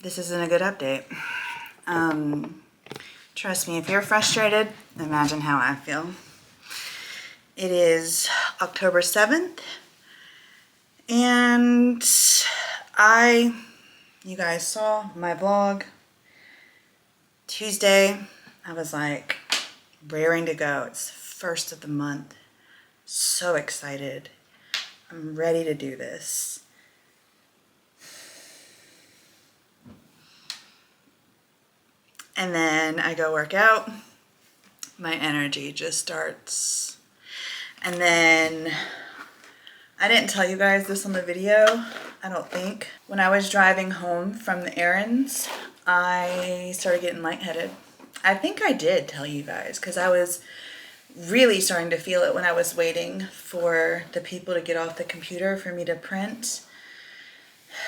this isn't a good update. Trust me, if you're frustrated, imagine how I feel. It is October 7th, and you guys saw my vlog. Tuesday, I was like raring to go. It's the first of the month. So excited. I'm ready to do this. And then I go work out. My energy just starts. And then I didn't tell you guys this on the video, I don't think. When I was driving home from the errands, I started getting lightheaded. I think I did tell you guys because I was really starting to feel it when I was waiting for the people to get off the computer for me to print.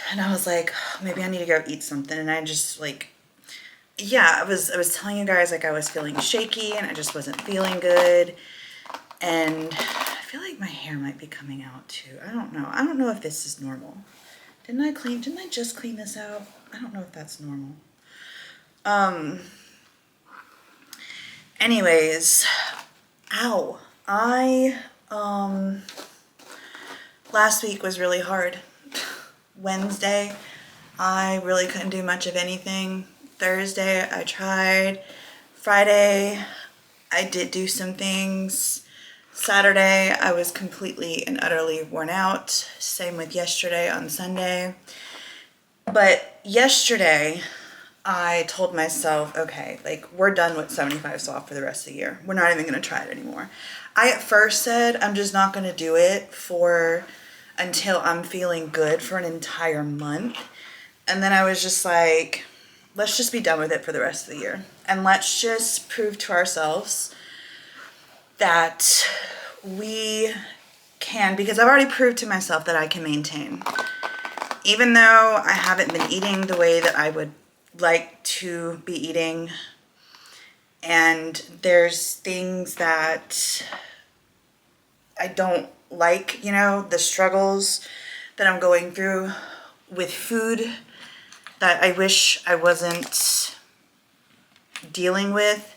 And I was like, oh, maybe I need to go eat something. And I just like, yeah, I was telling you guys like I was feeling shaky and I just wasn't feeling good. And I feel like my hair might be coming out too. I don't know. I don't know if this is normal. Didn't I just clean this out? I don't know if that's normal. Anyways, ow. Last week was really hard. Wednesday, I really couldn't do much of anything. Thursday, I tried. Friday, I did do some things. Saturday, I was completely and utterly worn out. Same with yesterday on Sunday. But yesterday, I told myself, okay, like we're done with 75 soft for the rest of the year. We're not even going to try it anymore. I at first said I'm just not going to do it until I'm feeling good for an entire month. And then I was just like, let's just be done with it for the rest of the year. And let's just prove to ourselves that we can, because I've already proved to myself that I can maintain. Even though I haven't been eating the way that I would like to be eating, and there's things that I don't like, you know, the struggles that I'm going through with food that I wish I wasn't dealing with.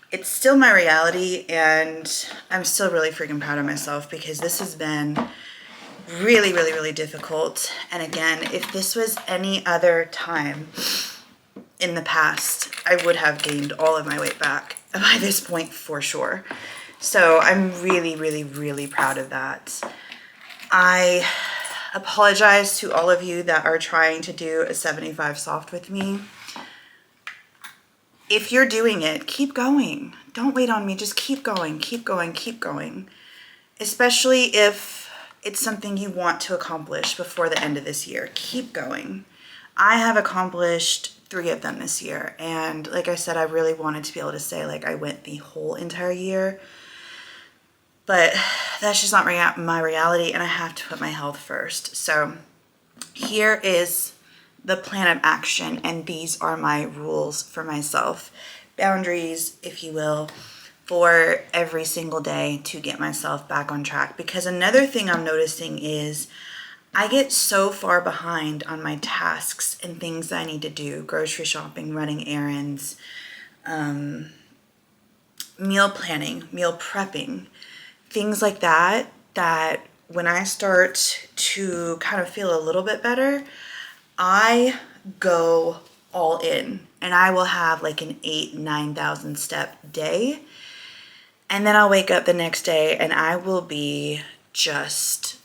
It's still my reality, and I'm still really freaking proud of myself because this has been really, really, really difficult. And again, if this was any other time in the past, I would have gained all of my weight back by this point for sure. So I'm really, really, really proud of that. I apologize to all of you that are trying to do a 75 soft with me. If you're doing it, keep going. Don't wait on me. Just keep going, keep going, keep going. Especially if it's something you want to accomplish before the end of this year. Keep going. I have accomplished 3 of them this year. And like I said, I really wanted to be able to say like I went the whole entire year. But that's just not my reality, and I have to put my health first. So here is the plan of action, and these are my rules for myself. Boundaries, if you will, for every single day to get myself back on track. Because another thing I'm noticing is I get so far behind on my tasks and things that I need to do. Grocery shopping, running errands, meal planning, meal prepping. Things like that, that when I start to kind of feel a little bit better, I go all in, and I will have like an 8,000-9,000 step day. And then I'll wake up the next day and I will be just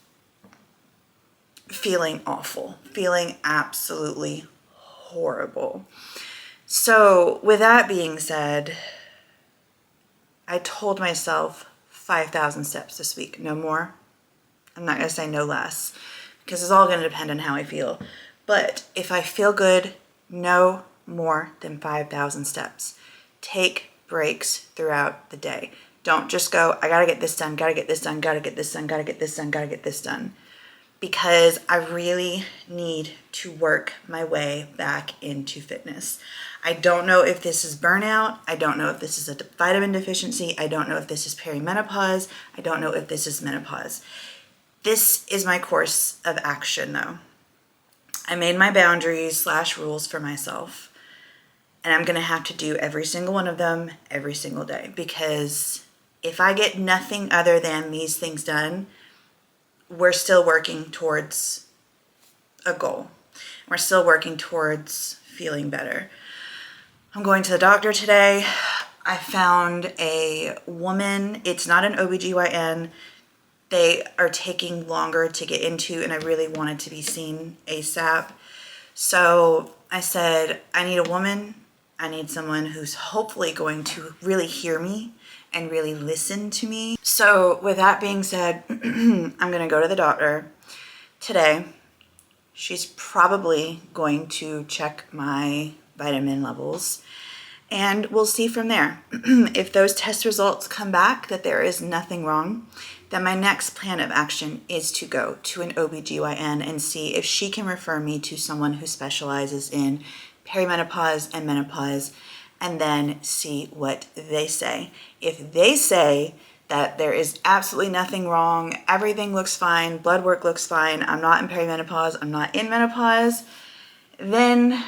feeling awful, feeling absolutely horrible. So with that being said, I told myself 5,000 steps this week, no more. I'm not going to say no less because it's all going to depend on how I feel. But if I feel good, no more than 5,000 steps. Take breaks throughout the day. Don't just go, I got to get this done, got to get this done, got to get this done, got to get this done, got to get this done. Because I really need to work my way back into fitness. I don't know if this is burnout. I don't know if this is a vitamin deficiency. I don't know if this is perimenopause. I don't know if this is menopause. This is my course of action though. I made my boundaries / rules for myself, and I'm going to have to do every single one of them every single day, because if I get nothing other than these things done, we're still working towards a goal. We're still working towards feeling better. I'm going to the doctor today. I found a woman. It's not an OBGYN. They are taking longer to get into, and I really wanted to be seen ASAP. So I said, I need a woman. I need someone who's hopefully going to really hear me and really listen to me. So with that being said, I'm going to go to the doctor today. She's probably going to check my vitamin levels, and we'll see from there. If those test results come back that there is nothing wrong, then my next plan of action is to go to an OBGYN and see if she can refer me to someone who specializes in perimenopause and menopause, and then see what they say. If they say that there is absolutely nothing wrong, everything looks fine, blood work looks fine, I'm not in perimenopause, I'm not in menopause, then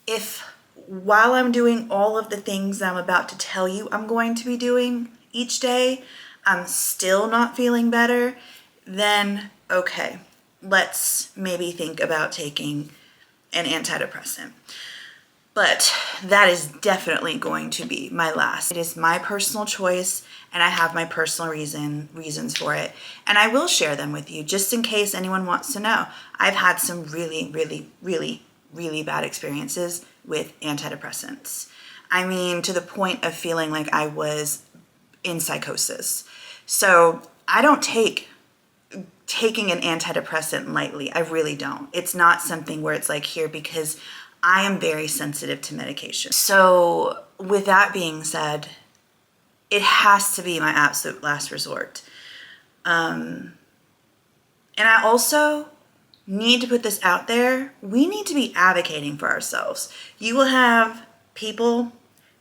if while I'm doing all of the things I'm about to tell you I'm going to be doing each day, I'm still not feeling better, then okay, let's maybe think about taking an antidepressant. But that is definitely going to be my last. It is my personal choice, and I have my personal reasons for it. And I will share them with you just in case anyone wants to know. I've had some really, really, really, really bad experiences with antidepressants. I mean, to the point of feeling like I was in psychosis. So I don't taking an antidepressant lightly. I really don't. It's not something where it's like here, because I am very sensitive to medication. So with that being said, it has to be my absolute last resort. And I also need to put this out there. We need to be advocating for ourselves. You will have people,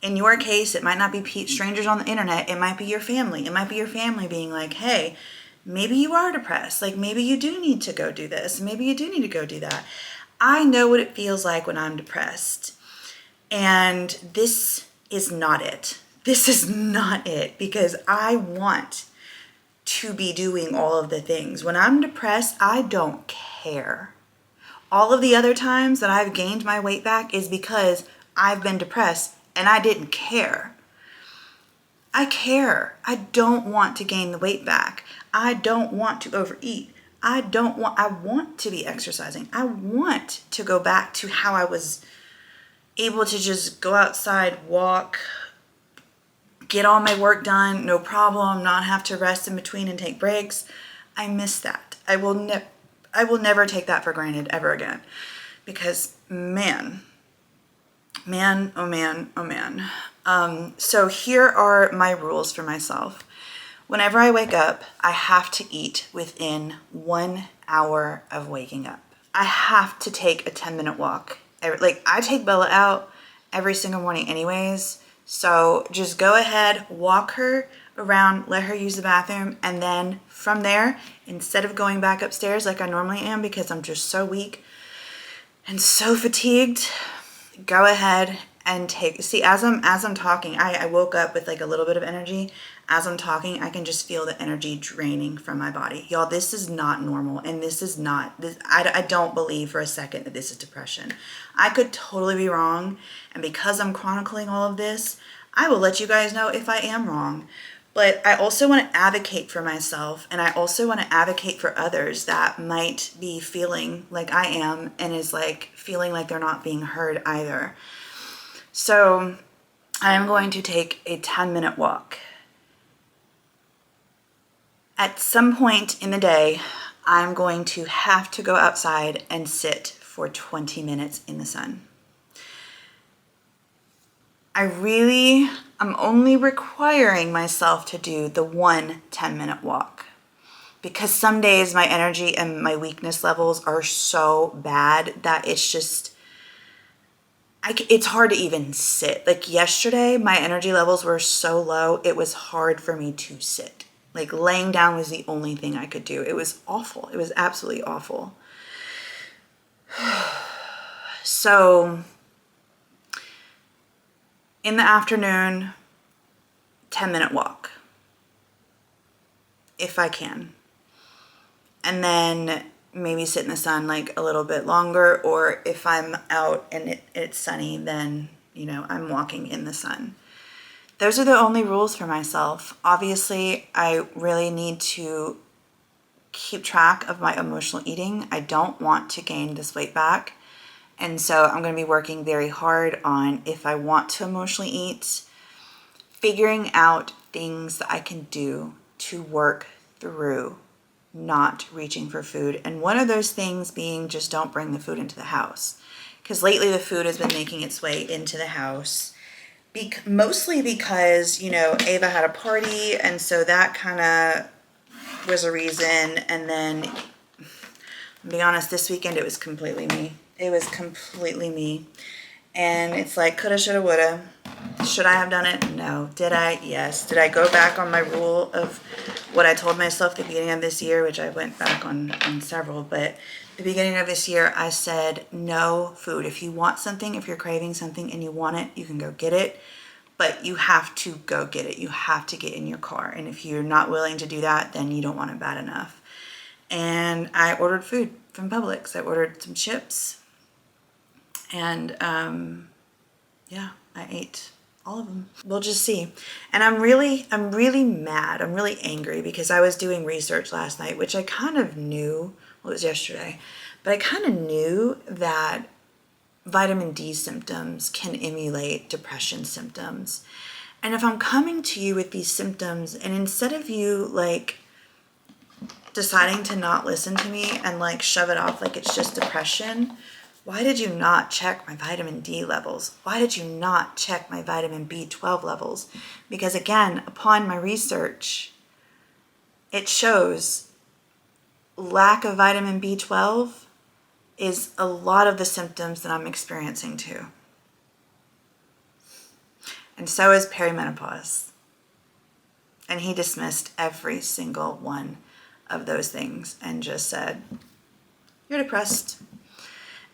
in your case, it might not be strangers on the internet. It might be your family. It might be your family being like, hey, maybe you are depressed. Like maybe you do need to go do this. Maybe you do need to go do that. I know what it feels like when I'm depressed. And this is not it. This is not it, because I want to be doing all of the things. When I'm depressed, I don't care. All of the other times that I've gained my weight back is because I've been depressed and I didn't care. I care. I don't want to gain the weight back. I don't want to overeat. I want to be exercising. I want to go back to how I was able to just go outside, walk, get all my work done, no problem, not have to rest in between and take breaks. I miss that. I will never take that for granted ever again, because man, oh man. So here are my rules for myself. Whenever I wake up, I have to eat within 1 hour of waking up. I have to take a 10-minute walk. I take Bella out every single morning anyways. So just go ahead, walk her around, let her use the bathroom. And then from there, instead of going back upstairs like I normally am, because I'm just so weak and so fatigued, go ahead and as I'm talking, I woke up with like a little bit of energy. As I'm talking, I can just feel the energy draining from my body. Y'all, this is not normal. And I don't believe for a second that this is depression. I could totally be wrong. And because I'm chronicling all of this, I will let you guys know if I am wrong. But I also want to advocate for myself, and I also want to advocate for others that might be feeling like I am and is like feeling like they're not being heard either. So I am going to take a 10-minute walk. At some point in the day, I'm going to have to go outside and sit for 20 minutes in the sun. I'm only requiring myself to do the 1 10-minute walk, because some days my energy and my weakness levels are so bad that it's hard to even sit. Like yesterday, my energy levels were so low, it was hard for me to sit. Like laying down was the only thing I could do. It was awful. It was absolutely awful. So in the afternoon, 10-minute walk, if I can. And then maybe sit in the sun like a little bit longer, or if I'm out and it's sunny, then, you know, I'm walking in the sun. Those are the only rules for myself. Obviously, I really need to keep track of my emotional eating. I don't want to gain this weight back. And so I'm going to be working very hard on, if I want to emotionally eat, figuring out things that I can do to work through not reaching for food. And one of those things being, just don't bring the food into the house. Because lately the food has been making its way into the house. Mostly because, you know, Ava had a party, and so that kind of was a reason. And then, to be honest, this weekend it was completely me. It was completely me. And it's like, coulda, shoulda, woulda. Should I have done it? No. Did I? Yes. Did I go back on my rule of what I told myself at the beginning of this year, which I went back on several, but the beginning of this year, I said, no food. If you want something, if you're craving something and you want it, you can go get it, but you have to go get it. You have to get in your car. And if you're not willing to do that, then you don't want it bad enough. And I ordered food from Publix. I ordered some chips, and yeah, I ate all of them. We'll just see. And I'm really mad. I'm really angry because I was doing research last night, which I kind of knew, well, it was yesterday, but I kind of knew that vitamin D symptoms can emulate depression symptoms. And if I'm coming to you with these symptoms, and instead of you like deciding to not listen to me and like shove it off like it's just depression, why did you not check my vitamin D levels? Why did you not check my vitamin B12 levels? Because again, upon my research, it shows lack of vitamin B12 is a lot of the symptoms that I'm experiencing too. And so is perimenopause. And he dismissed every single one of those things and just said, you're depressed.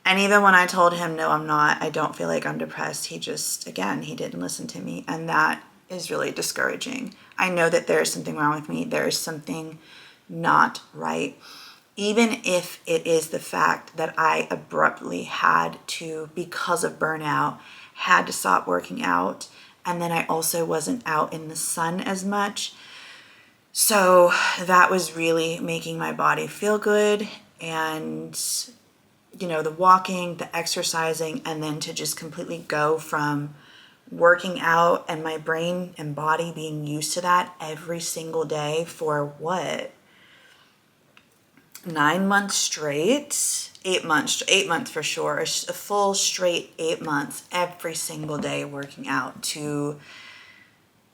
And even when I told him, no, I'm not, I don't feel like I'm depressed, he just, again, he didn't listen to me. And that is really discouraging. I know that there is something wrong with me. There is something not right. Even if it is the fact that I abruptly had to, because of burnout, had to stop working out. And then I also wasn't out in the sun as much. So that was really making my body feel good. And you know, the walking, the exercising, and then to just completely go from working out and my brain and body being used to that every single day for what? 9 months straight? 8 months for sure. A full straight 8 months, every single day working out, to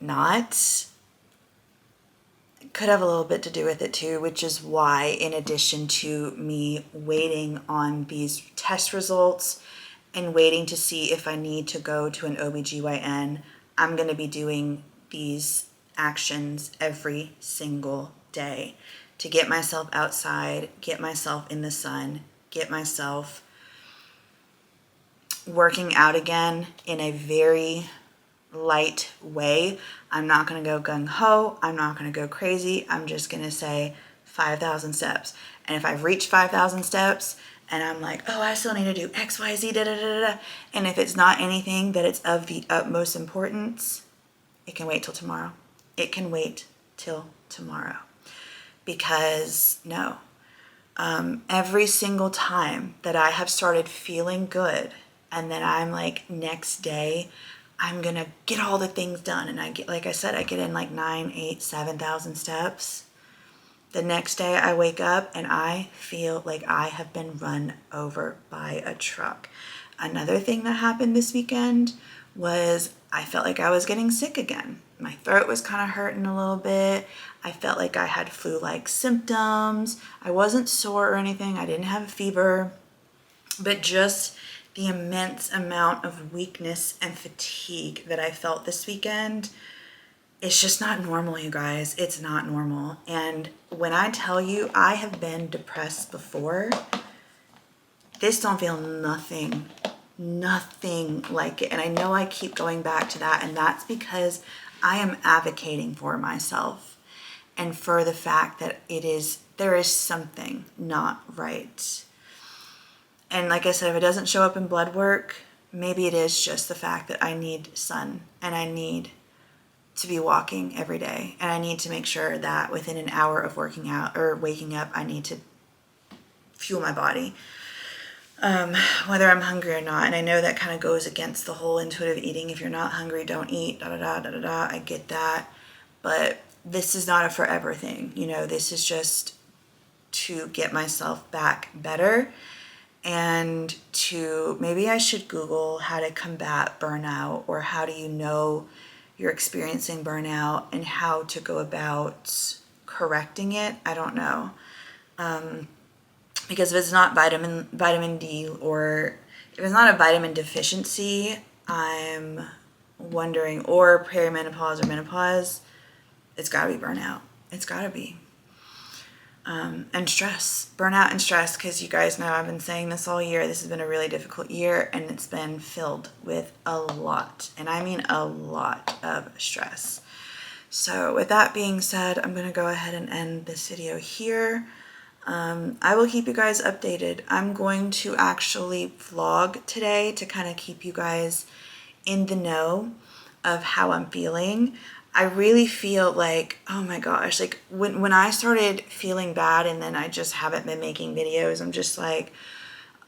not, could have a little bit to do with it too, which is why, in addition to me waiting on these test results and waiting to see if I need to go to an OBGYN, I'm going to be doing these actions every single day to get myself outside, get myself in the sun, get myself working out again in a very light way. I'm not going to go gung-ho. I'm not going to go crazy. I'm just going to say 5,000 steps. And if I've reached 5,000 steps and I'm like, oh, I still need to do X, Y, Z, da, da, da, da, and if it's not anything that it's of the utmost importance, it can wait till tomorrow. It can wait till tomorrow. Because no, every single time that I have started feeling good, and then I'm like, next day, I'm going to get all the things done. And I get, like I said, I get in like 9, 8, 7,000 steps. The next day I wake up and I feel like I have been run over by a truck. Another thing that happened this weekend was I felt like I was getting sick again. My throat was kind of hurting a little bit. I felt like I had flu-like symptoms. I wasn't sore or anything. I didn't have a fever, but just the immense amount of weakness and fatigue that I felt this weekend, it's just not normal, you guys. It's not normal. And when I tell you I have been depressed before, this don't feel nothing Nothing like it. And I know I keep going back to that, and that's because I am advocating for myself and for the fact that there is something not right. And like I said, if it doesn't show up in blood work, maybe it is just the fact that I need sun and I need to be walking every day. And I need to make sure that within an hour of working out or waking up, I need to fuel my body, whether I'm hungry or not. And I know that kind of goes against the whole intuitive eating. If you're not hungry, don't eat, da da da da da da. I get that. But this is not a forever thing. You know, this is just to get myself back better. And maybe I should Google how to combat burnout, or how do you know you're experiencing burnout and how to go about correcting it. I don't know. Because if it's not vitamin D, or if it's not a vitamin deficiency, I'm wondering, or perimenopause or menopause, it's gotta be burnout. It's gotta be. And stress, burnout and stress, because you guys know I've been saying this all year. This has been a really difficult year, and it's been filled with a lot, and I mean a lot of stress. So with that being said, I'm going to go ahead and end this video here. I will keep you guys updated. I'm going to actually vlog today to kind of keep you guys in the know of how I'm feeling. I really feel like, oh my gosh, like when I started feeling bad and then I just haven't been making videos, I'm just like,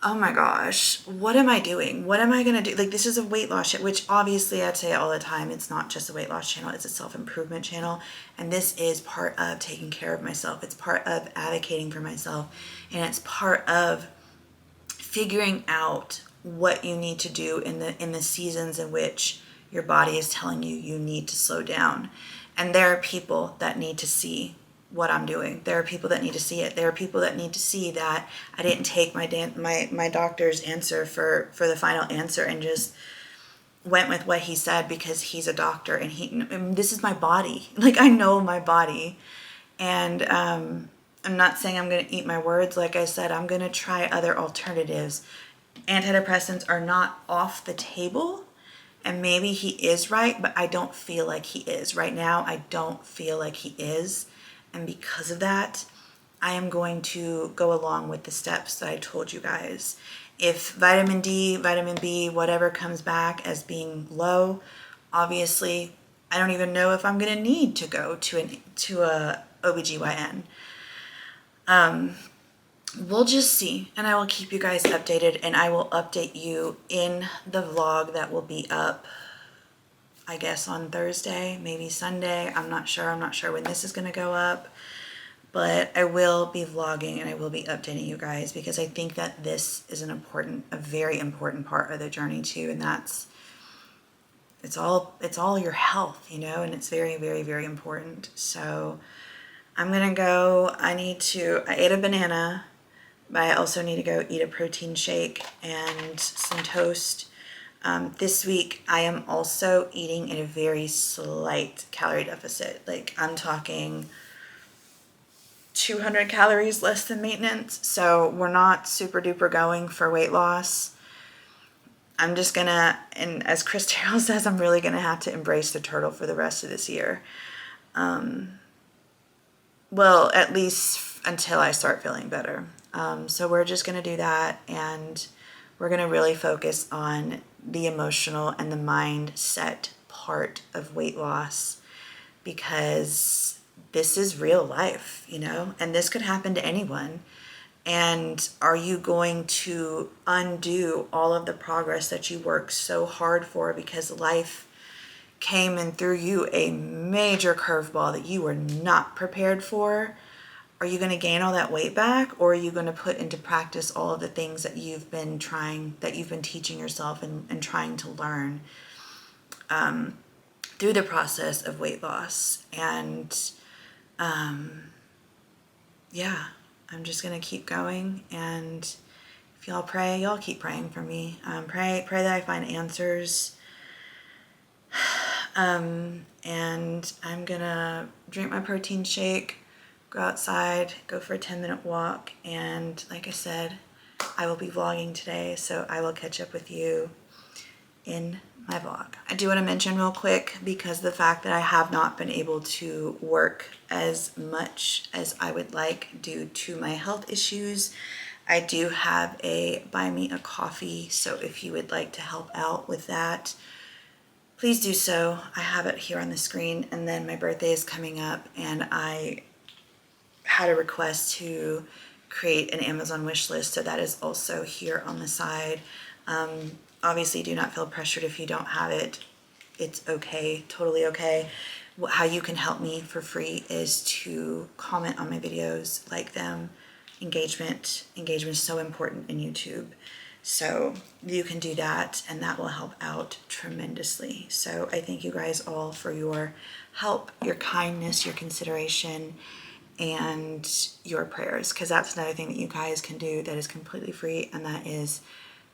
oh my gosh, what am I doing? What am I going to do? Like, this is a weight loss channel, which obviously I'd say all the time, it's not just a weight loss channel, it's a self-improvement channel. And this is part of taking care of myself. It's part of advocating for myself. And it's part of figuring out what you need to do in the seasons in which your body is telling you you need to slow down. And there are people that need to see what I'm doing. There are people that need to see it. There are people that need to see that I didn't take my doctor's answer for the final answer and just went with what he said because he's a doctor, and this is my body. Like, I know my body. And I'm not saying I'm going to eat my words. Like I said, I'm going to try other alternatives. Antidepressants are not off the table. And maybe he is right, but I don't feel like he is. Right now, I don't feel like he is. And because of that, I am going to go along with the steps that I told you guys. If vitamin D, vitamin B, whatever comes back as being low, obviously, I don't even know if I'm going to need to go to a OBGYN. We'll just see, and I will keep you guys updated, and I will update you in the vlog that will be up, I guess, on Thursday, maybe Sunday. I'm not sure when this is going to go up, but I will be vlogging and I will be updating you guys, because I think that this is a very important part of the journey too, and it's all your health, you know, and it's very, very, very important. So I'm gonna go. I ate a banana, but I also need to go eat a protein shake and some toast. This week, I am also eating in a very slight calorie deficit. Like, I'm talking 200 calories less than maintenance. So we're not super duper going for weight loss. I'm just gonna, and as Chris Terrell says, I'm really gonna have to embrace the turtle for the rest of this year. Well, at least until I start feeling better. So we're just going to do that, and we're going to really focus on the emotional and the mindset part of weight loss, because this is real life, you know, and this could happen to anyone. And are you going to undo all of the progress that you worked so hard for because life came and threw you a major curveball that you were not prepared for? Are you going to gain all that weight back, or are you going to put into practice all of the things that you've been teaching yourself and trying to learn through the process of weight loss? And yeah, I'm just going to keep going. And if y'all pray, y'all keep praying for me. Pray that I find answers. And I'm going to drink my protein shake, go outside, go for a 10-minute walk, and like I said, I will be vlogging today, so I will catch up with you in my vlog. I do want to mention real quick, because the fact that I have not been able to work as much as I would like due to my health issues, I do have a buy me a coffee, so if you would like to help out with that, please do so. I have it here on the screen, and then my birthday is coming up, and I had a request to create an Amazon wish list, so that is also here on the side. Obviously, do not feel pressured if you don't have it. It's okay, totally okay. How you can help me for free is to comment on my videos, like them. Engagement is so important in YouTube. So you can do that, and that will help out tremendously. So I thank you guys all for your help, your kindness, your consideration, and your prayers, because that's another thing that you guys can do that is completely free, and that is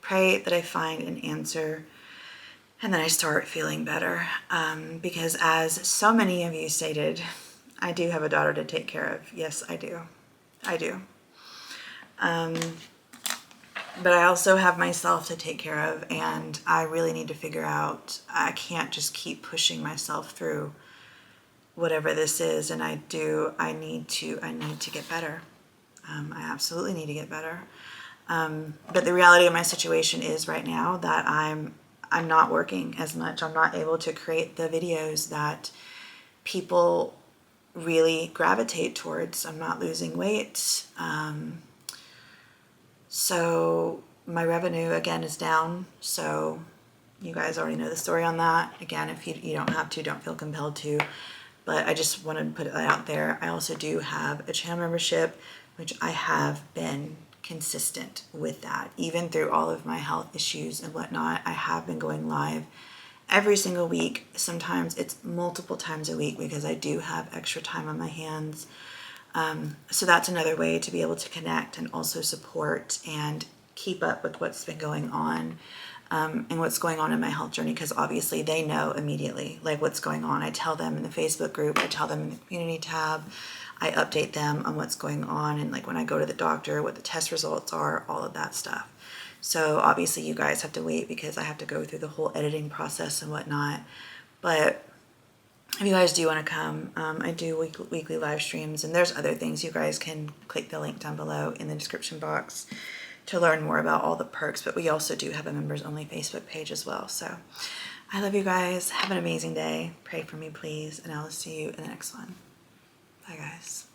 pray that I find an answer and then I start feeling better. Because as so many of you stated, I do have a daughter to take care of. Yes, I do. I do. But I also have myself to take care of, and I really need to figure out, I can't just keep pushing myself through whatever this is, and I need to get better. I absolutely need to get better. But the reality of my situation is right now that I'm not working as much. I'm not able to create the videos that people really gravitate towards. I'm not losing weight. So my revenue again is down. So you guys already know the story on that. Again, if you don't have to, don't feel compelled to. But I just wanted to put it out there. I also do have a channel membership, which I have been consistent with that. Even through all of my health issues and whatnot, I have been going live every single week. Sometimes it's multiple times a week because I do have extra time on my hands. So that's another way to be able to connect and also support and keep up with what's been going on. And what's going on in my health journey, because obviously they know immediately like what's going on. I tell them in the Facebook group, I tell them in the community tab, I update them on what's going on, and like when I go to the doctor, what the test results are, all of that stuff. So obviously you guys have to wait because I have to go through the whole editing process and whatnot. But if you guys do want to come, I do weekly live streams, and there's other things. You guys can click the link down below in the description box to learn more about all the perks, but we also do have a members only Facebook page as well. So I love you guys. Have an amazing day. Pray for me, please, and I will see you in the next one. Bye, guys.